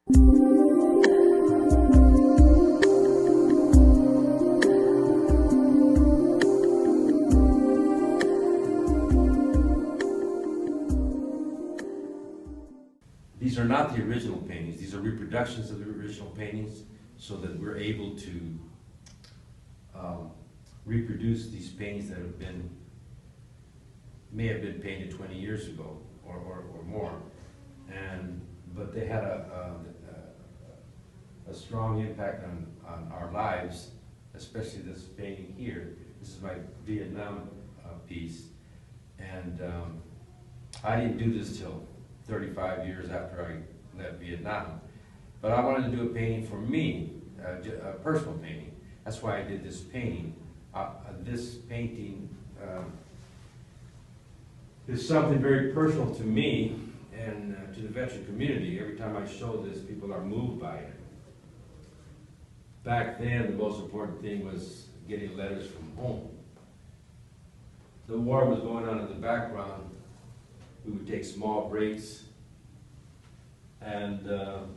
These are not the original paintings. These are reproductions of the original paintings so that we're able to reproduce these paintings that may have been painted 20 years ago or more. But they had a strong impact on our lives, especially this painting here. This is my Vietnam piece. And I didn't do this till 35 years after I left Vietnam. But I wanted to do a painting for me, a personal painting. That's why I did this painting. This painting is something very personal to me and to the veteran community. Every time I show this, people are moved by it. Back then, the most important thing was getting letters from home. The war was going on in the background. We would take small breaks, and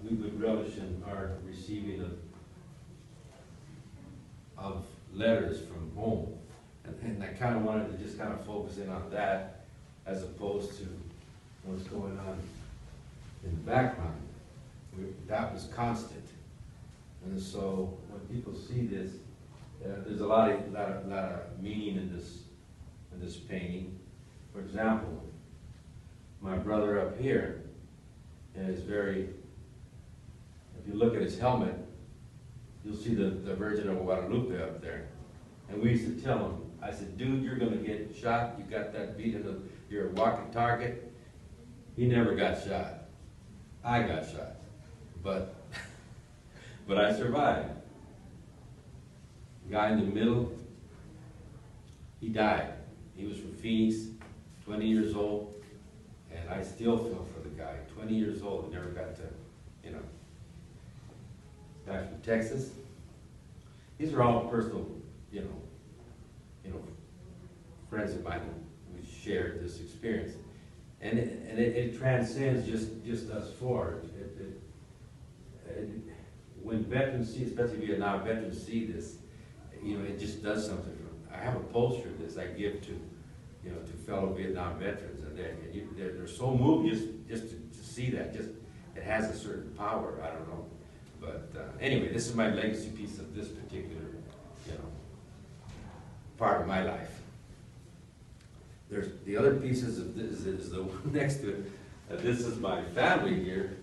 we would relish in our receiving of letters from home. And I kind of wanted to just kind of focus in on that as opposed to what's going on in the background. That was constant. And so when people see this, there's a lot of meaning in this painting. For example, my brother up here is very, if you look at his helmet, you'll see the Virgin of Guadalupe up there. And we used to tell him, I said, dude, you're gonna get shot, you got that beat in you're a walking target. He never got shot. I got shot. But I survived. The guy in the middle, he died. He was from Phoenix, 20 years old. And I still feel for the guy, 20 years old, and never got to, guy from Texas. These are all personal, friends of mine who shared this experience. And it transcends just us four. When veterans see, especially Vietnam veterans see this, it just does something for them. I have a poster of this I give to fellow Vietnam veterans, and they're so moved just to see that. It has a certain power. I don't know, but anyway, this is my legacy piece of this particular, part of my life. There's the other pieces of this is the one next to it. This is my family here.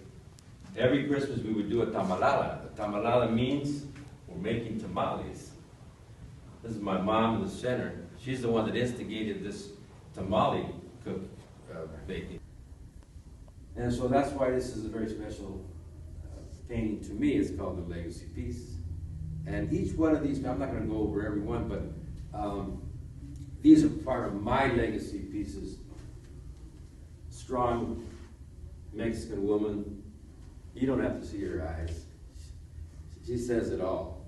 Every Christmas we would do a tamalala. A tamalala means we're making tamales. This is my mom in the center. She's the one that instigated this tamale baking. And so that's why this is a very special painting to me. It's called the Legacy Piece. And each one of these, I'm not going to go over every one, but these are part of my legacy pieces. Strong Mexican woman. You don't have to see her eyes. She says it all.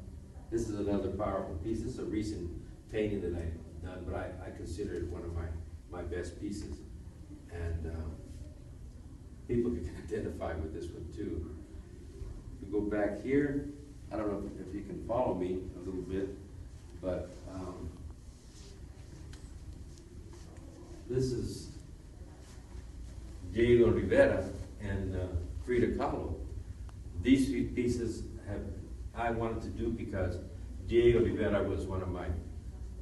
This is another powerful piece. This is a recent painting that I've done, but I consider it one of my best pieces. And people can identify with this one too. If you go back here, I don't know if you can follow me a little bit, but this is Diego Rivera and Frida Kahlo. These three pieces I wanted to do because Diego Rivera was one of my,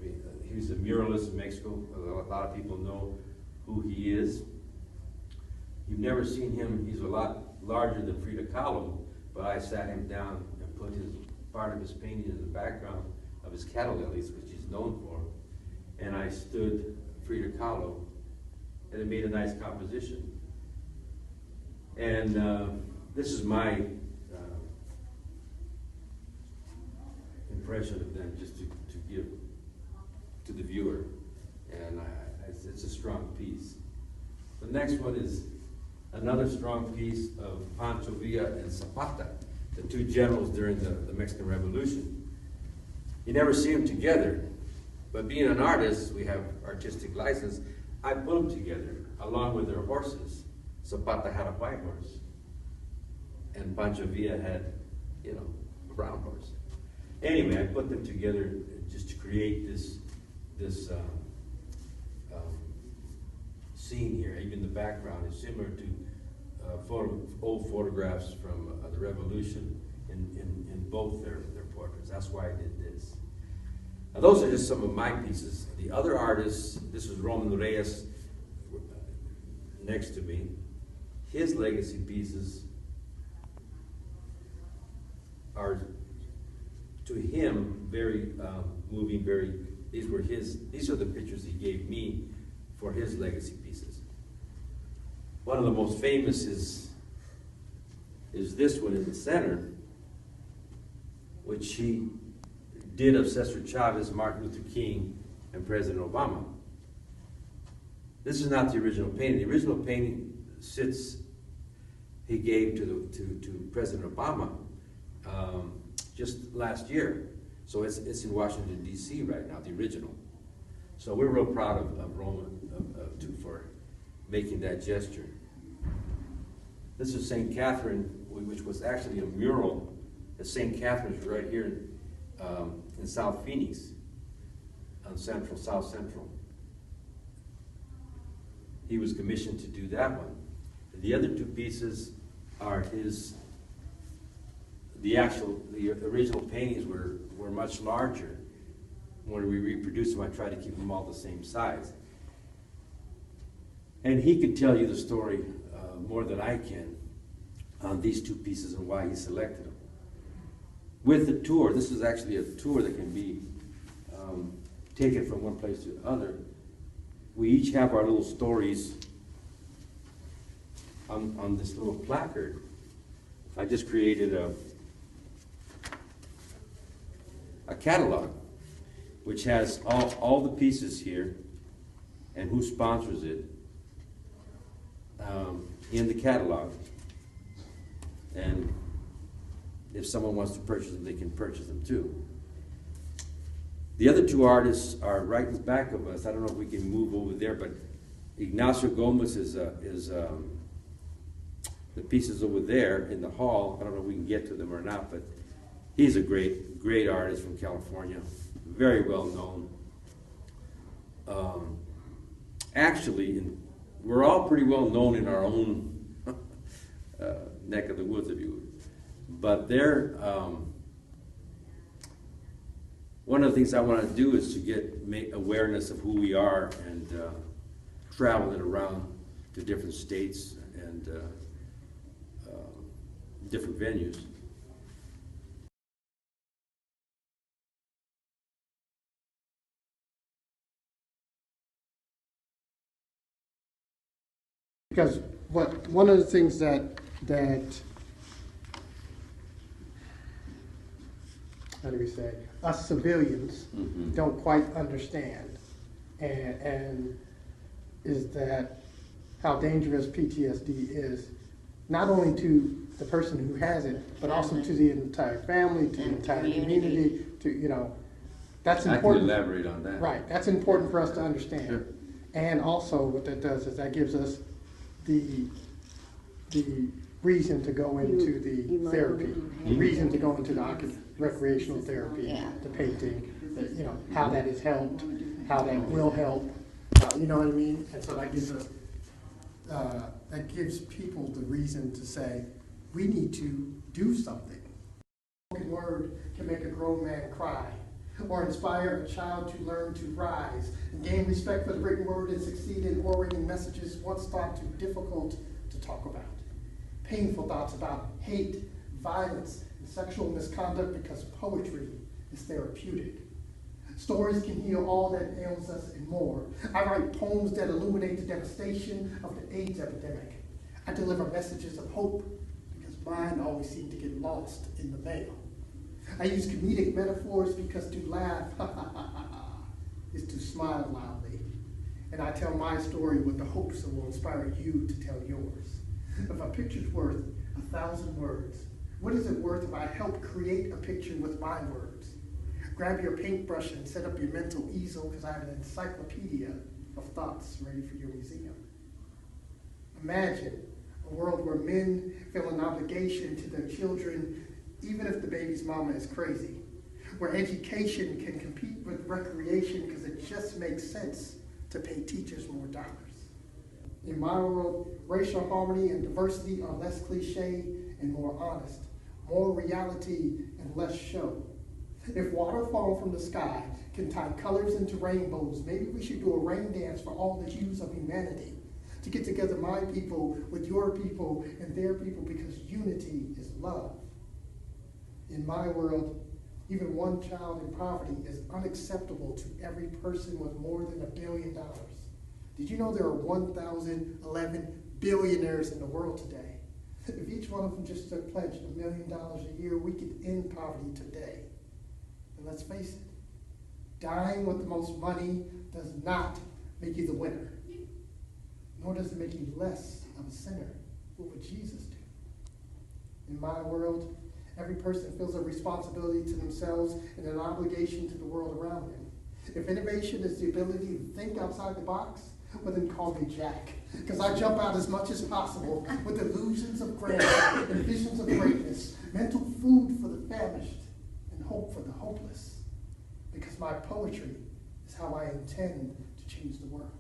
he was a muralist in Mexico. A lot of people know who he is. You've never seen him, he's a lot larger than Frida Kahlo, but I sat him down and put part of his painting in the background of his cattle lilies, which he's known for. And I stood Frida Kahlo, and it made a nice composition. And this is my impression of them, just to give to the viewer. And it's a strong piece. The next one is another strong piece of Pancho Villa and Zapata, the two generals during the Mexican Revolution. You never see them together, but being an artist, we have artistic license. I put them together along with their horses. Zapata had a white horse, and Pancho Villa had, you know, a brown horse. Anyway, I put them together just to create this scene here. Even the background is similar to old photographs from the Revolution in both their portraits. That's why I did this. Now, those are just some of my pieces. The other artists, this is Roman Reyes next to me. His legacy pieces are, to him, very moving, these are the pictures he gave me for his legacy pieces. One of the most famous is this one in the center, which he did of Cesar Chavez, Martin Luther King, and President Obama. This is not the original painting. The original painting he gave to President Obama just last year. So it's in Washington, D.C. right now, the original. So we're real proud of Roman for making that gesture. This is St. Catherine, which was actually a mural at St. Catherine's right here in South Phoenix, on South Central. He was commissioned to do that one. The other two pieces are the original paintings were much larger. When we reproduce them, I try to keep them all the same size. And he could tell you the story more than I can on these two pieces and why he selected them. With the tour, this is actually a tour that can be taken from one place to the other. We each have our little stories on this little placard. I just created a catalog which has all the pieces here and who sponsors it in the catalog. And if someone wants to purchase them, they can purchase them too. The other two artists are right in the back of us. I don't know if we can move over there, but Ignacio Gomez is the pieces over there in the hall. I don't know if we can get to them or not, but he's a great artist from California, very well known. Actually, we're all pretty well known in our own neck of the woods, if you would. But one of the things I want to do is to make awareness of who we are and traveling around to different states and different venues. Because one of the things that how do we say, us civilians don't quite understand, and is that how dangerous PTSD is, not only to the person who has it, but also to the entire family, to the entire community, that's important. I can elaborate on that. Right, that's important for us to understand. Sure. And also what that does is that gives us the reason to go into the therapy, the reason to go into the recreational therapy, the painting, how that has helped, how that will help, you know what I mean? And so that gives us, that gives people the reason to say, we need to do something. A spoken word can make a grown man cry, or inspire a child to learn to rise, and gain respect for the written word and succeed in orating messages once thought too difficult to talk about. Painful thoughts about hate, violence, and sexual misconduct, because poetry is therapeutic. Stories can heal all that ails us and more. I write poems that illuminate the devastation of the AIDS epidemic. I deliver messages of hope because mine always seem to get lost in the mail. I use comedic metaphors because to laugh is to smile loudly. And I tell my story with the hopes that will inspire you to tell yours. If a picture's worth 1,000 words, what is it worth if I help create a picture with my words? Grab your paintbrush and set up your mental easel, because I have an encyclopedia of thoughts ready for your museum. Imagine A world where men feel an obligation to their children, even if the baby's mama is crazy. Where education can compete with recreation because it just makes sense to pay teachers more dollars. In my world, racial harmony and diversity are less cliche and more honest, more reality and less show. If water falling from the sky can tie colors into rainbows, maybe we should do a rain dance for all the hues of humanity, to get together my people with your people and their people, because unity is love. In my world, even one child in poverty is unacceptable to every person with more than $1 billion. Did you know there are 1,011 billionaires in the world today? If each one of them just pledged $1 million a year, we could end poverty today. And let's face it, dying with the most money does not make you the winner, nor does it make you less of a sinner. What would Jesus do? In my world, every person feels a responsibility to themselves and an obligation to the world around them. If innovation is the ability to think outside the box, well then call me Jack, because I jump out as much as possible with illusions of grandeur and visions of greatness, mental food for the famished, and hope for the hopeless, because my poetry is how I intend to change the world.